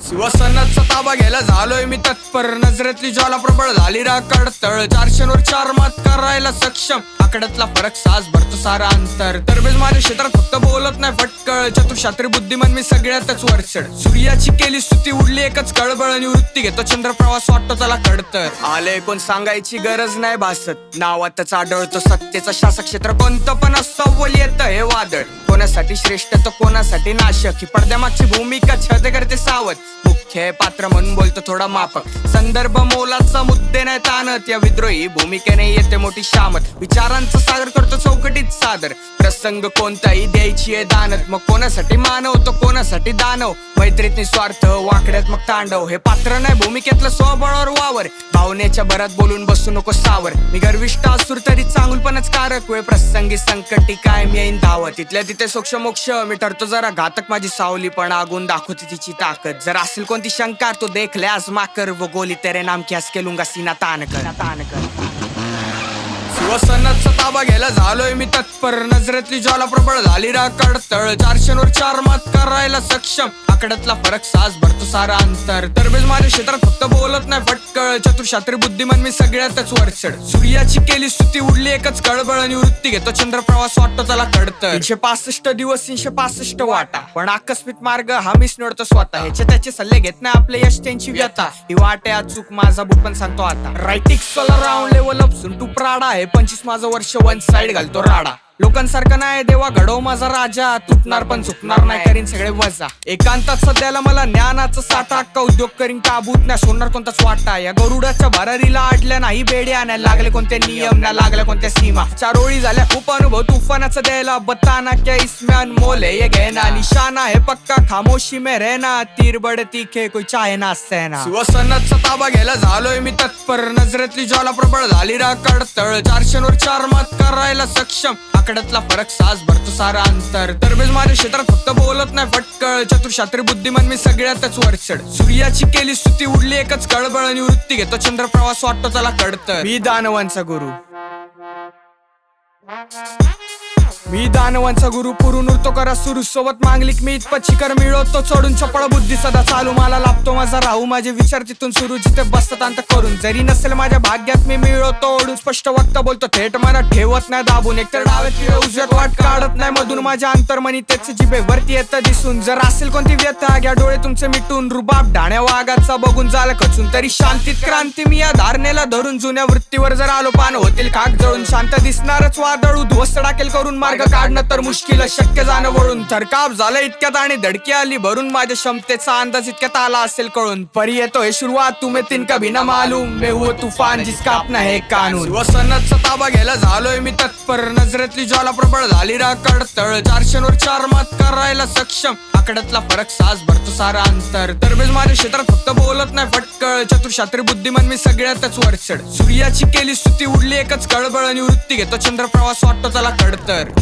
शिवसेनेचा ताबा घ्यायला झालोय मी तत्पर, नजरेतली ज्वाला प्रबळ झाली कडतळ, 400वर 4 मत करायला सक्षम, आकड्यातला फरक सास भरतो सारा अंतर, तरबेज माझ्या क्षेत्रात फक्त बोलत नाही फटकळ, चतुशात्री बुद्धिमान मी सगळ्यातच वरचढ, सूर्याची केली स्तुती उडली एकच कळबळ, निवृत्ती घेतो चंद्रप्रवास वाटतो त्याला कडतर, आले कोण सांगायची गरज नाही भासत, नावातच आढळतो सत्तेचा शासक क्षेत्र, कोणतं पण असं येतं हे वादळ, कोणासाठी श्रेष्ठ तर कोणासाठी नाशक, ही पडद्यामागची भूमिका छत करते सावध, मुख्य पात्र म्हणून बोलतो थोडा माफक, संदर्भ मोलाचा मुद्दे नाही ताणत, या विद्रोही भूमिकेने येते मोठी शामत, विचारांचा सागर करतो चौकटीत सादर, प्रसंग कोणताही द्यायची आहे दानत, मग कोणासाठी मानव तो कोणासाठी दानव, मैत्रीत निस्वार्थ वाकड्यात मग तांडव, हे पात्र नाही भूमिकेतलं स्वबळावर वावर, भावनेच्या भरात बोलून बसू नको सावर, मी गर्विष्ठ असूर तरी चांगुलपणच कारक, वेळ प्रसंगी संकटी काय मी येईन धावत, तिथल्या तिथे सोक्ष मोक्ष मी ठरतो जरा घातक, माझी सावली पण आगून दाखवते तिची ताकद, जर असेल कोणती शंका तो देख ले आजमा कर, वो गोली तेरे नाम की हंस के लूंगा सीना तान कर, शिवसेनेचा ताबा घ्यायला झालोय मी तत्पर, नजरेतली ज्वाला प्रबळ झाली कडतळ, 400वर 4 मत करायला सक्षम, आकड्यातला फरक सास भरतो सारा अंतर, तरबेज माझ्या क्षेत्रात फक्त बोलत नाही फटकळ, चतुशात्री बुद्धिमान मी सगळ्यातच वरचढ, सूर्याची केली स्तुती उडली एकच कळबळ, निवृत्ती घेतो चंद्रप्रवास वाटतो त्याला कडतर, 365 दिवस 365 वाटा, पण आकस्मिक मार्ग हा मीच निवडतो स्वतः, ह्याचे त्याचे सल्ले घेत नाही आपले यश त्यांची व्यथा, ही वाट आहे चूक माझा बुक पण सांगतो आता, रायटिंग सोलर राऊंड लेवल अपसून तू प्राडा आहे, 25 माझं वर्ष वन साइड घालतो राडा, लोकांसारखा नाही देवा घडव माझा राजा, तुटणार पण चुकणार नाही करीन सगळे वजा, एकांतात सध्याला मला ज्ञानाचा साठा, अक्का उद्योग करीन काबूत नाही सोडणार कोणताच वाटा, या गरुडाच्या भरारीला अडल्या नाही बेड्या, नाही लागले कोणते नियम नाही लागल्या कोणत्या सीमा, 4 ओळी झाल्या खूप अनुभव तुफानाचा द्यायला, बताना क्या इसमें अनमोल है ये गहना, निशाना है पक्का खामोशी में रहना, तीर बड़ तीखे कोई चाहे ना सहना, शिवसेनेचा ताबा घ्यायला झालोय मी तत्पर, नजरेतली ज्वाला प्रबळ झाली कडतळ, 400वर 4 मत करायला सक्षम, आकड्यातला फरक सास भरतो सारा अंतर, तरबेज माझ्या क्षेत्रात फक्त बोलत नाही फटकळ, चतुशात्री बुद्धिमान मी सगळ्यातच वरचढ, सूर्याची केली स्तुती उडली एकच कळबळ, निवृत्ती घेतो चंद्रप्रवास वाटतो त्याला कडतर, मी दानवांचा गुरु पुरून उरतो करा सुरू, सोबत मांगलिक मी इतपत शिखर मिळवतो चढून, चपळ बुद्धी सदा चालू मला लाभतो माझा राहू, माझे विचार तिथून सुरू जिथे बसतात अंत करून, जरी नसेल माझ्या भाग्यात मी मिळवतो ओढून, स्पष्ट वक्ता बोलतो थेट मला ठेवत नाही दाबून, एकतर डाव्यात उजव्यात वाट काढत नाही मधून, माझ्या अंतर्मनी त्याचे जिभे वरती येतं दिसून, जर असेल कोणती व्यथा घ्या डोळे तुमचे मिटून, रुबाब ढाण्या वाघाचा बघून झालं खचून, तरी शांतीत क्रांती मी या धारणेला धरून, जुन्या वृत्तीवर जर आलो पान होतील खाक जळून, शांत दिसणारच वादळ उद्ध्वस्त टाकेल करून, मार्ग काढणं तर मुश्किल शक्य जाणं वळून, थरकाप झालं इतक्यात आणि धडकी आली भरून, माझ्या क्षमतेचा अंदाज इतक्यात आला असेल कळून, परी येतोय सुरुवात तुम्ही तीन कभी ना मालूम, मैं हुआ तूफान जिसका अपना है कानून, शिवसेनेचा ताबा घ्यायला झालोय मी तत्पर, नजरेतली ज्वाला प्रबळ झाली कडतळ, 400वर 4 मत करायला सक्षम, आकड्यातला फरक सास भरतो सारा अंतर, तरबेज माझ्या क्षेत्रात फक्त बोलत नाही फटकळ, चतुशात्री बुद्धिमान मी सगळ्यातच वरचढ, सूर्याची केली स्तुती उडली एकच कळबळ, निवृत्ती घेतो चंद्रप्रवास वाटतो त्याला कडतर.